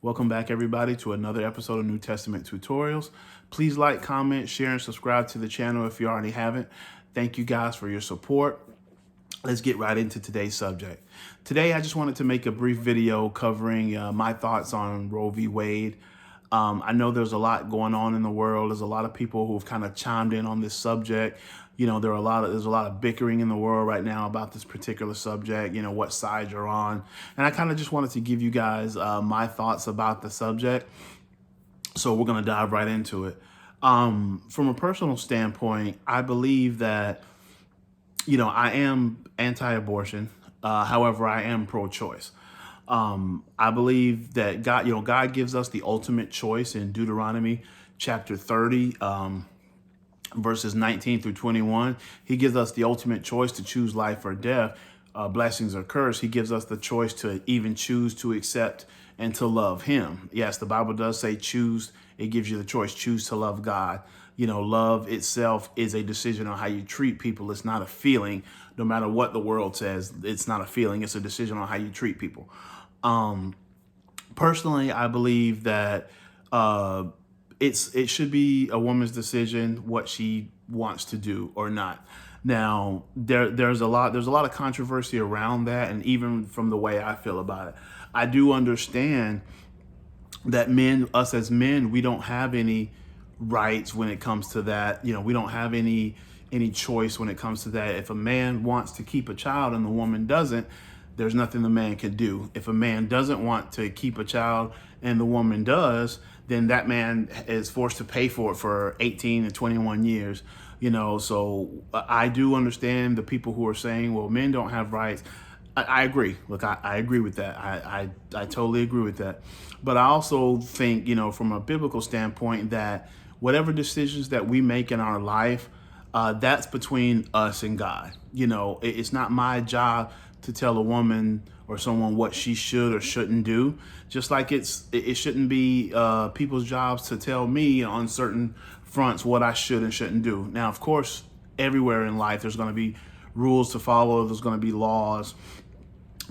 Welcome back, everybody, to another episode of New Testament Tutorials. Please like, comment, share, and subscribe to the channel if you already haven't. Thank you guys for your support. Let's get right into today's subject. Today, I just wanted to make a brief video covering my thoughts on Roe v. Wade. I know there's a lot going on in the world. There's a lot of people who've kind of chimed in on this subject. You know, there's a lot of bickering in the world right now about this particular subject, what side you're on. And I kind of just wanted to give you guys my thoughts about the subject. So we're going to dive right into it. From a personal standpoint, I believe that, I am anti-abortion. However, I am pro-choice. I believe that God gives us the ultimate choice in Deuteronomy chapter 30, verses 19 through 21. He gives us the ultimate choice to choose life or death, blessings or curse. He gives us the choice to even choose to accept and to love him. Yes, the Bible does say choose. It gives you the choice, choose to love God. Love itself is a decision on how you treat people. It's not a feeling. No matter what the world says, it's not a feeling. It's a decision on how you treat people. Personally, I believe that it should be a woman's decision what she wants to do or not. Now, there's a lot of controversy around that, and even from the way I feel about it, I do understand that us as men, we don't have any rights when it comes to that. We don't have any choice when it comes to that. If a man wants to keep a child and the woman doesn't, there's nothing the man can do. If a man doesn't want to keep a child and the woman does, then that man is forced to pay for it for 18 to 21 years. So I do understand the people who are saying, well, men don't have rights. I agree. Look, I agree with that. I totally agree with that. But I also think, from a biblical standpoint, that whatever decisions that we make in our life, that's between us and God. It's not my job to tell a woman or someone what she should or shouldn't do. Just like it shouldn't be people's jobs to tell me on certain fronts what I should and shouldn't do. Now, of course, everywhere in life, there's going to be rules to follow. There's going to be laws.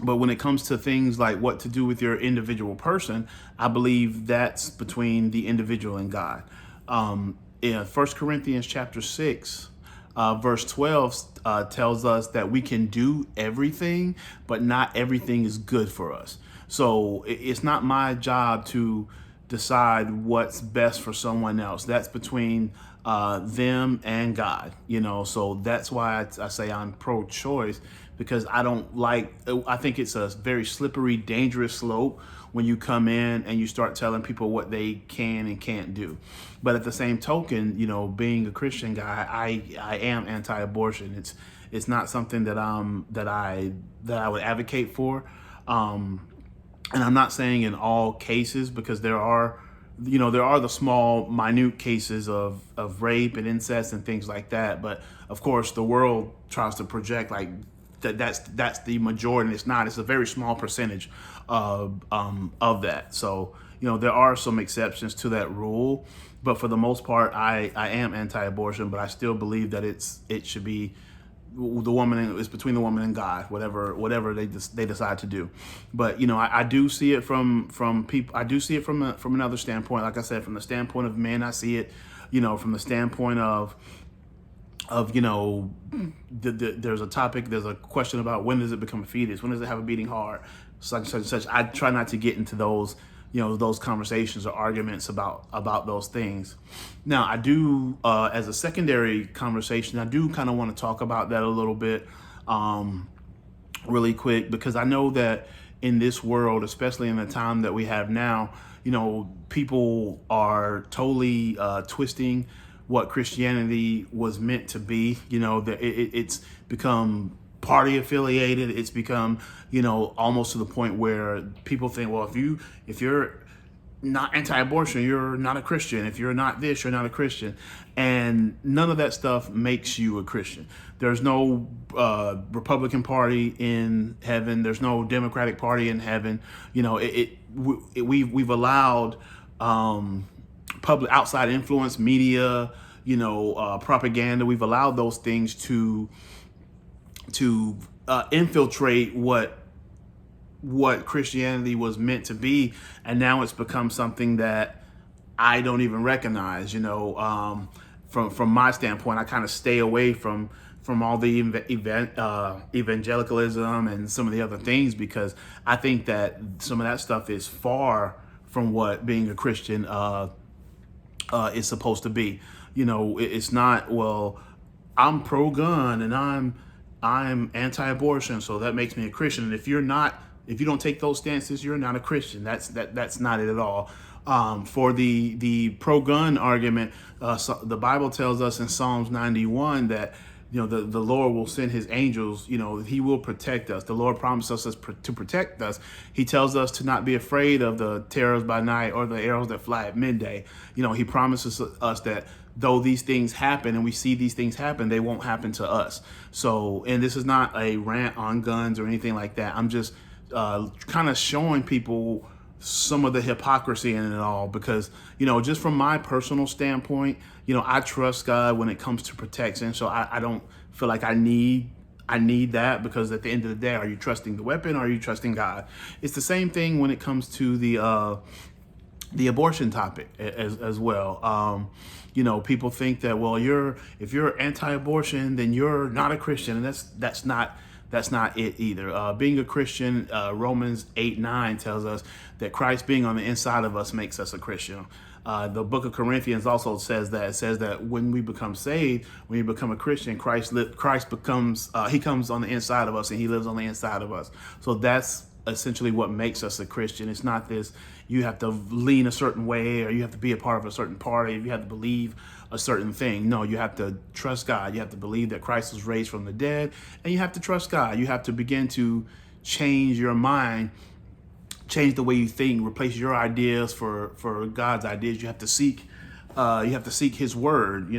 But when it comes to things like what to do with your individual person, I believe that's between the individual and God. In 1 Corinthians chapter 6, verse 12 tells us that we can do everything, but not everything is good for us. So it's not my job to decide what's best for someone else. That's between them and God, so that's why I say I'm pro-choice, because I think it's a very slippery, dangerous slope when you come in and you start telling people what they can and can't do. But at the same token, being a Christian guy, I am anti-abortion. It's not something that I would advocate for. And I'm not saying in all cases, because there are the small, minute cases of rape and incest and things like that. But of course, the world tries to project like that's the majority, and it's not. It's a very small percentage of that. So there are some exceptions to that rule, but for the most part, I am anti-abortion. But I still believe that it should be the woman. It's between the woman and God, whatever they decide to do. But I do see it from people. I do see it from another standpoint. Like I said, from the standpoint of men, I see it. From the standpoint of there's a question about when does it become a fetus? When does it have a beating heart? Such and such. I try not to get into those those conversations or arguments about those things. Now, I do, as a secondary conversation, I do kind of want to talk about that a little bit, really quick, because I know that in this world, especially in the time that we have now, people are totally twisting what Christianity was meant to be. It's become party affiliated. It's become, almost to the point where people think, well, if you're not anti-abortion, you're not a Christian. If you're not this, you're not a Christian. And none of that stuff makes you a Christian. There's no Republican Party in heaven. There's no Democratic Party in heaven. We've allowed public outside influence, media, propaganda. We've allowed those things to infiltrate what what Christianity was meant to be, and now it's become something that I don't even recognize. From my standpoint, I kind of stay away from all the evangelicalism and some of the other things, because I think that some of that stuff is far from what being a Christian is supposed to be. It's not, well, I'm pro-gun and I'm anti-abortion, so that makes me a Christian. And if you don't take those stances, you're not a Christian. That's not it at all. For the pro-gun argument, the Bible tells us in Psalms 91 that the Lord will send his angels. He will protect us. The Lord promises us to protect us. He tells us to not be afraid of the terrors by night or the arrows that fly at midday. He promises us that though these things happen and we see these things happen, they won't happen to us. So, and this is not a rant on guns or anything like that. I'm just kind of showing people some of the hypocrisy in it all, because just from my personal standpoint, I trust God when it comes to protection. So I don't feel like I need that, because at the end of the day, are you trusting the weapon or are you trusting God? It's the same thing when it comes to the abortion topic as well. People think that, well, if you're anti-abortion, then you're not a Christian, and that's not it either. Being a Christian, Romans 8:9 tells us that Christ being on the inside of us makes us a Christian. The book of Corinthians also says that. It says that when we become saved, when we become a Christian, Christ becomes, he comes on the inside of us and he lives on the inside of us. So that's essentially what makes us a Christian. It's not this, you have to lean a certain way or you have to be a part of a certain party, you have to believe a certain thing. No, you have to trust God. You have to believe that Christ was raised from the dead, and you have to trust God. You have to begin to change your mind, change the way you think, replace your ideas for God's ideas. You have to seek his word.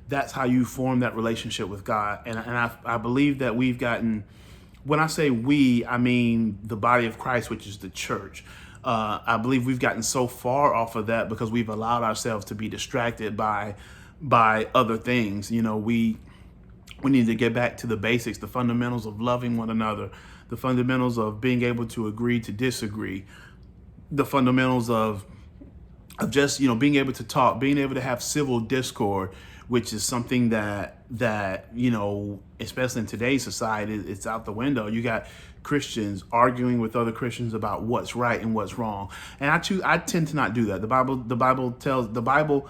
That's how you form that relationship with God. And I believe that we've gotten, when I say we, I mean the body of Christ, which is the church. I believe we've gotten so far off of that because we've allowed ourselves to be distracted by other things. We need to get back to the basics, the fundamentals of loving one another, the fundamentals of being able to agree to disagree, the fundamentals of just, being able to talk, being able to have civil discord, which is something that especially in today's society, it's out the window. You got Christians arguing with other Christians about what's right and what's wrong. And I tend to not do that. The Bible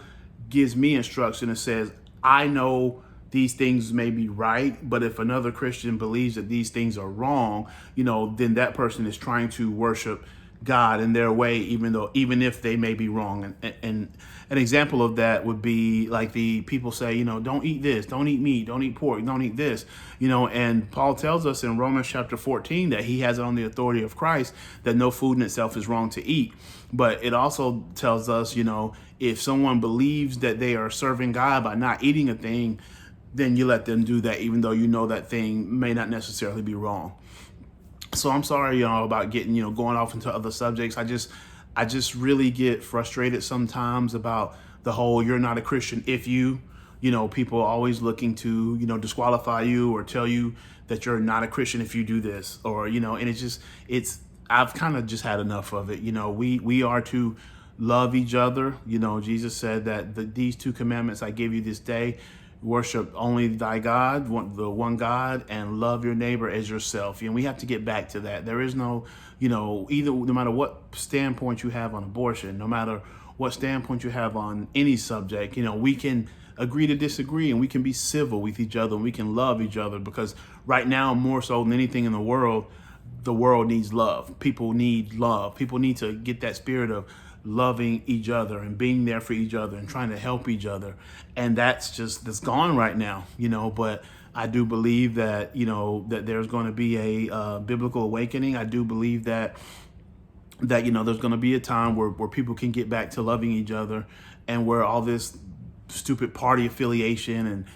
gives me instruction and says, I know these things may be right, but if another Christian believes that these things are wrong, then that person is trying to worship God in their way, even if they may be wrong. And an example of that would be like the people say, don't eat this, don't eat meat, don't eat pork, don't eat this, and Paul tells us in Romans chapter 14 that he has it on the authority of Christ that no food in itself is wrong to eat. But it also tells us, if someone believes that they are serving God by not eating a thing, then you let them do that, even though that thing may not necessarily be wrong. So I'm sorry, about getting, going off into other subjects. I just really get frustrated sometimes about the whole, you're not a Christian if people are always looking to, disqualify you or tell you that you're not a Christian if you do this, or, and I've kind of just had enough of it. We are to love each other. Jesus said that these two commandments I give you this day: worship only thy God, the one God, and love your neighbor as yourself. And we have to get back to that. There is no, no matter what standpoint you have on abortion, no matter what standpoint you have on any subject, we can agree to disagree, and we can be civil with each other, and we can love each other, because right now, more so than anything in the world needs love. People need love. People need to get that spirit of loving each other and being there for each other and trying to help each other. And that's gone right now, but I do believe that, that there's going to be a biblical awakening. I do believe that there's going to be a time where people can get back to loving each other, and where all this stupid party affiliation and,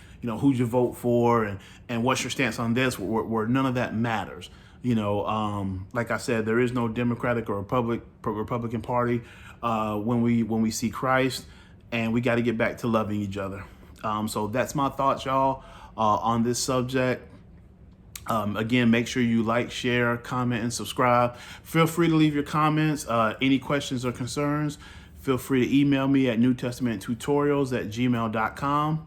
who you vote for and what's your stance on this, where none of that matters. Like I said, there is no Democratic or Republican Party when we see Christ, and we got to get back to loving each other. So that's my thoughts, y'all, on this subject. Again, make sure you like, share, comment, and subscribe. Feel free to leave your comments. Any questions or concerns, feel free to email me at newtestamenttutorials@gmail.com.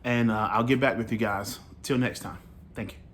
And I'll get back with you guys. Till next time. Thank you.